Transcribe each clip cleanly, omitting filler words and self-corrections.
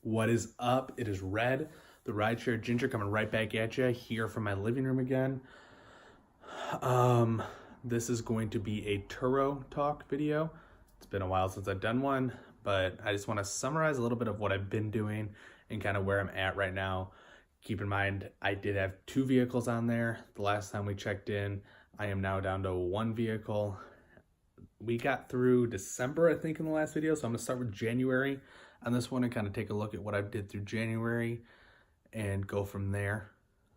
What is up? It is Red, the Rideshare Ginger, coming right back at you here from my living room again. This is going to be a Turo Talk video. It's been a while since I've done one, but I just want to summarize a little bit of what I've been doing and kind of where I'm at right now. Keep in mind, I did have 2 vehicles on there. The last time we checked in, I am now down to 1 vehicle. We got through December, I think, in the last video, so I'm gonna start with January on this one and kind of take a look at what I did through January and go from there.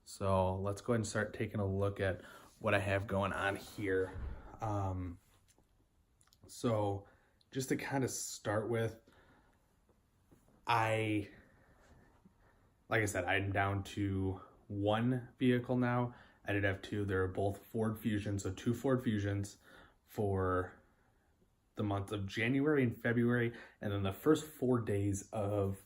So let's go ahead and start taking a look at what I have going on here. So just to kind of start with, like I said, I'm down to 1 vehicle now. I did have 2. They're both Ford Fusions, so 2 Ford Fusions for the month of January and February, and then the first 4 days of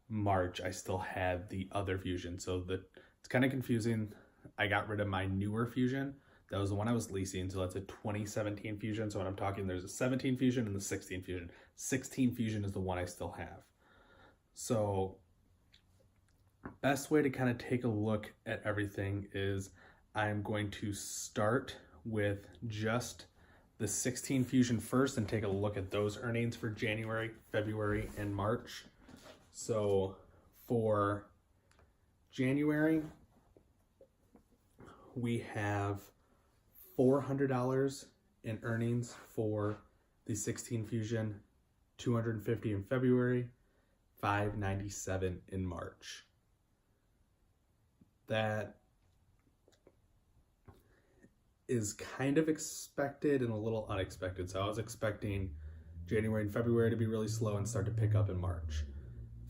March I still had the other Fusion. So it's kind of confusing. I got rid of my newer Fusion. That was the one I was leasing, so that's a 2017 Fusion. So when I'm talking, there's a 17 Fusion and the 16 Fusion. 16 Fusion is the one I still have. So best way to kind of take a look at everything is I'm going to start with just the 16 Fusion first and take a look at those earnings for January, February, and March. So for January, we have $400 in earnings for the 16 Fusion, $250 in February, $597 in March. That is kind of expected and a little unexpected. So I was expecting January and February to be really slow and start to pick up in March.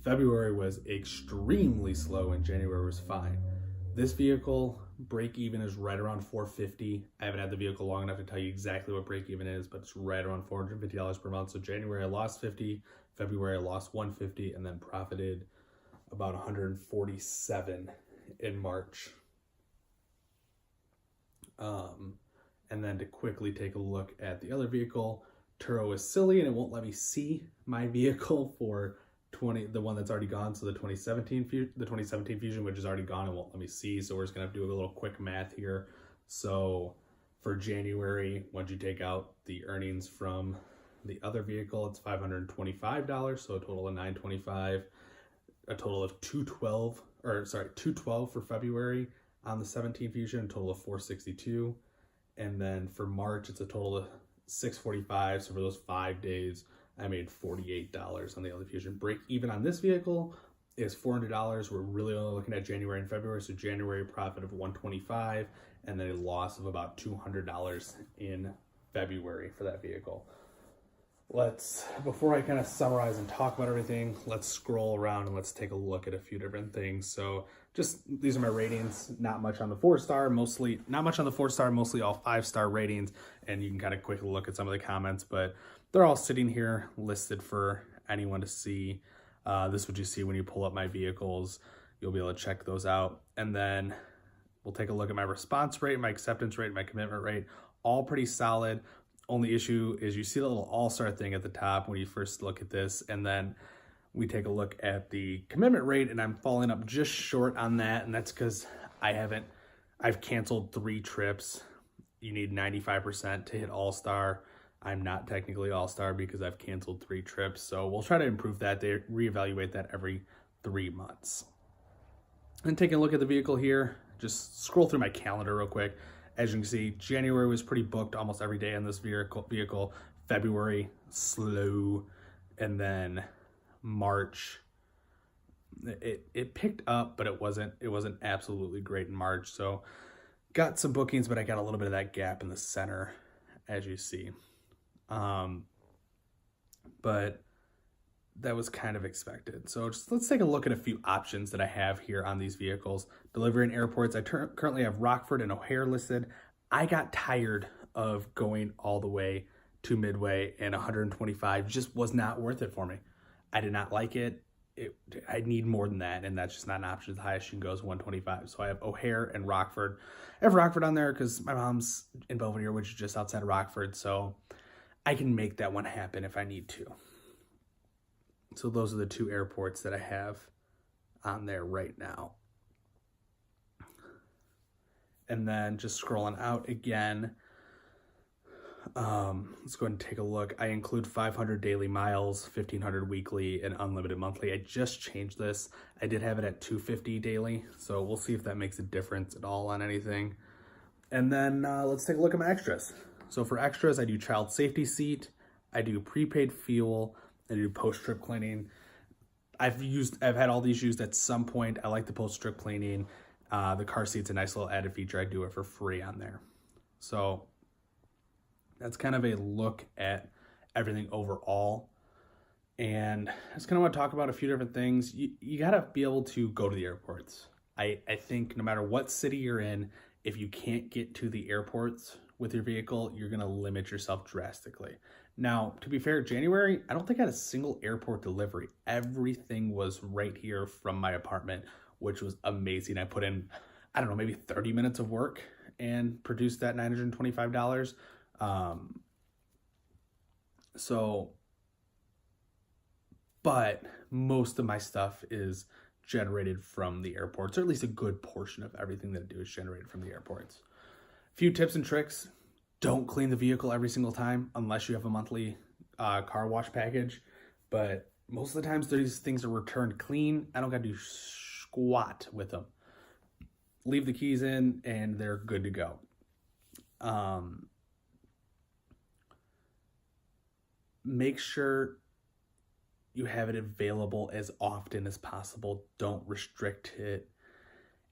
February was extremely slow and January was fine. This vehicle break even is right around $450. I haven't had the vehicle long enough to tell you exactly what break even is, but it's right around $450 per month. So January I lost $50, February I lost $150, and then profited about $147 in March. And then to quickly take a look at the other vehicle, Turo is silly and it won't let me see my vehicle for the one that's already gone. So the 2017 Fusion, which is already gone, and won't let me see. So we're just gonna have to do a little quick math here. So for January, once you take out the earnings from the other vehicle, it's $525. So a total of $925, a total of $212 for February on the 17 Fusion, a total of $462. And then for March, it's a total of $645. So for those 5 days, I made $48 on the other Fusion. Break even on this vehicle is $400. We're really only looking at January and February. So January profit of $125, and then a loss of about $200 in February for that vehicle. Before I kind of summarize and talk about everything, let's scroll around and let's take a look at a few different things. So these are my ratings, not much on the 4-star, mostly all 5-star ratings. And you can kind of quickly look at some of the comments, but they're all sitting here listed for anyone to see. This is what you see when you pull up my vehicles. You'll be able to check those out. And then we'll take a look at my response rate, my acceptance rate, my commitment rate, all pretty solid. Only issue is you see the little all-star thing at the top when you first look at this, and then we take a look at the commitment rate, and I'm falling up just short on that, and that's because I've canceled 3 trips. You need 95% to hit all-star. I'm not technically all-star because I've canceled 3 trips, so we'll try to improve that. They reevaluate that every 3 months. And taking a look at the vehicle here, just scroll through my calendar real quick. As you can see, January was pretty booked almost every day on this vehicle. February, slow. And then March, it picked up, but it wasn't absolutely great in March. So got some bookings, but I got a little bit of that gap in the center, as you see. But that was kind of expected. So let's take a look at a few options that I have here on these vehicles. Delivery in airports, I currently have Rockford and O'Hare listed. I got tired of going all the way to Midway, and 125 just was not worth it for me. I did not like it. I need more than that, and that's just not an option. The highest you can go is 125. So I have O'Hare and Rockford. I have Rockford on there because my mom's in Belvedere, which is just outside of Rockford, so I can make that one happen if I need to. So those are the two airports that I have on there right now. And then just scrolling out again, let's go ahead and take a look. I include 500 daily miles, 1,500 weekly, and unlimited monthly. I just changed this. I did have it at 250 daily, so we'll see if that makes a difference at all on anything. And then let's take a look at my extras. So for extras, I do child safety seat, I do prepaid fuel, I do post-trip cleaning. I've had all these used at some point. I like the post-trip cleaning. The car seat's a nice little added feature. I do it for free on there. So that's kind of a look at everything overall. And I just kind of want to talk about a few different things. You got to be able to go to the airports. I think no matter what city you're in, if you can't get to the airports with your vehicle, you're going to limit yourself drastically. Now, to be fair, January, I don't think I had a single airport delivery. Everything was right here from my apartment, which was amazing. I put in, I don't know, maybe 30 minutes of work and produced that $925. But most of my stuff is generated from the airports, or at least a good portion of everything that I do is generated from the airports. A few tips and tricks. Don't clean the vehicle every single time unless you have a monthly car wash package. But most of the times these things are returned clean. I don't got to do squat with them. Leave the keys in and they're good to go. Make sure you have it available as often as possible. Don't restrict it.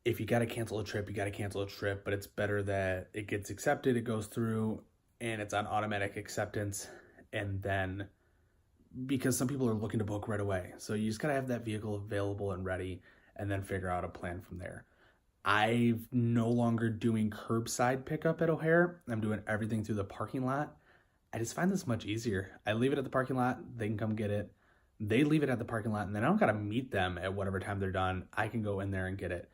If you got to cancel a trip, you got to cancel a trip, but it's better that it gets accepted, it goes through, and it's on automatic acceptance. And then, because some people are looking to book right away. So you just got to have that vehicle available and ready, and then figure out a plan from there. I'm no longer doing curbside pickup at O'Hare. I'm doing everything through the parking lot. I just find this much easier. I leave it at the parking lot, they can come get it. They leave it at the parking lot, and then I don't got to meet them at whatever time they're done. I can go in there and get it.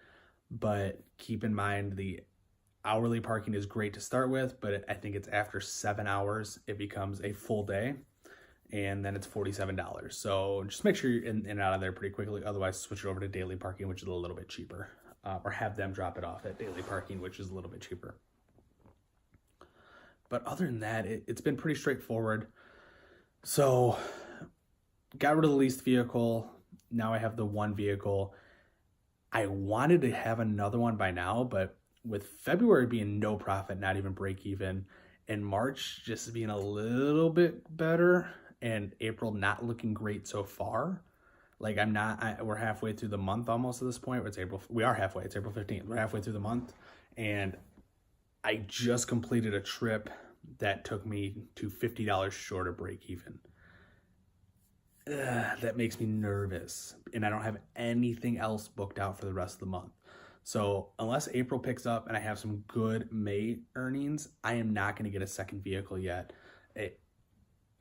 But keep in mind, the hourly parking is great to start with, but I think it's after 7 hours, it becomes a full day, and then it's $47. So just make sure you're in and out of there pretty quickly. Otherwise, switch it over to daily parking, which is a little bit cheaper, or have them drop it off at daily parking, which is a little bit cheaper. But other than that, it's been pretty straightforward. So got rid of the leased vehicle. Now I have the one vehicle. I wanted to have another one by now, but with February being no profit, not even break even, and March just being a little bit better, and April not looking great so far. Like we're halfway through the month almost at this point. It's April. We are halfway. It's April 15th. We're halfway through the month, and I just completed a trip that took me to $50 short of break even. That makes me nervous, and I don't have anything else booked out for the rest of the month. So unless April picks up and I have some good May earnings, I am not going to get a second vehicle yet.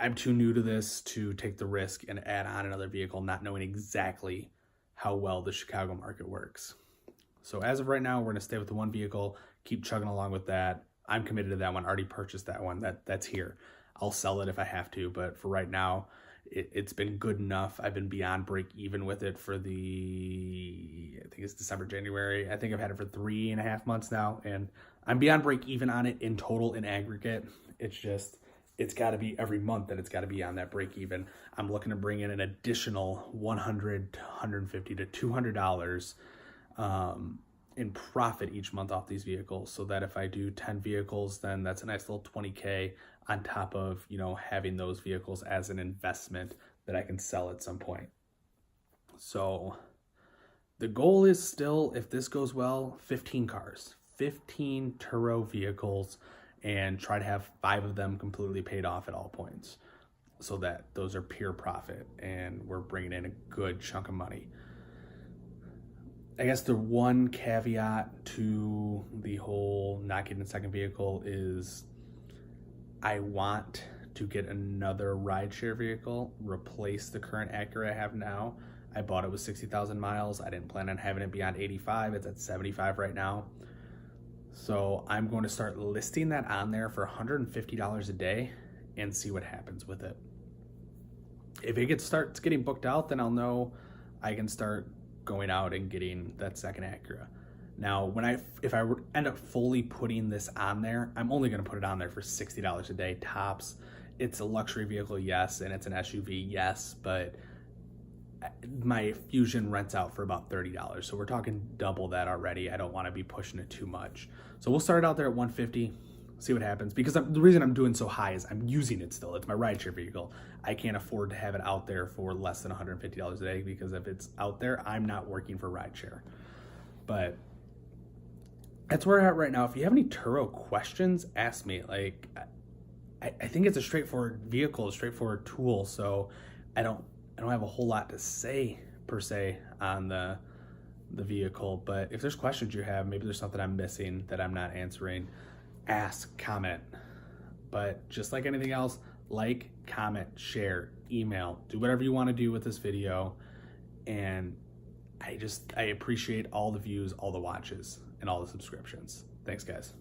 I'm too new to this to take the risk and add on another vehicle, not knowing exactly how well the Chicago market works. So as of right now, we're going to stay with the one vehicle, keep chugging along with that. I'm committed to that one. I already purchased that one. That's here. I'll sell it if I have to, but for right now, it's been good enough. I've been beyond break even with it for I think it's December, January. I think I've had it for 3.5 months now, and I'm beyond break even on it in total, in aggregate. It's got to be every month that it's got to be on that break even. I'm looking to bring in an additional $100 to $150 to $200 in profit each month off these vehicles, so that if I do 10 vehicles, then that's a nice little $20K on top of, having those vehicles as an investment that I can sell at some point. So the goal is still, if this goes well, 15 cars, 15 Turo vehicles, and try to have 5 of them completely paid off at all points, so that those are pure profit and we're bringing in a good chunk of money. I guess the one caveat to the whole not getting a second vehicle is I want to get another rideshare vehicle, replace the current Acura I have now. I bought it with 60,000 miles. I didn't plan on having it beyond 85. It's at 75 right now. So I'm going to start listing that on there for $150 a day and see what happens with it. if it starts getting booked out, then I'll know I can start going out and getting that second Acura. Now, if I end up fully putting this on there, I'm only going to put it on there for $60 a day tops. It's a luxury vehicle, yes, and it's an SUV, yes, but my Fusion rents out for about $30. So we're talking double that already. I don't want to be pushing it too much. So we'll start out there at $150, see what happens. Because the reason I'm doing so high is I'm using it still. It's my rideshare vehicle. I can't afford to have it out there for less than $150 a day, because if it's out there, I'm not working for rideshare. But that's where we're at right now. If you have any Turo questions, ask me. Like, I think it's a straightforward vehicle, a straightforward tool. So I don't have a whole lot to say per se on the vehicle, but if there's questions you have, maybe there's something I'm missing that I'm not answering, ask, comment. But just like anything else, like, comment, share, email, do whatever you want to do with this video. And I appreciate all the views, all the watches, and all the subscriptions. Thanks, guys.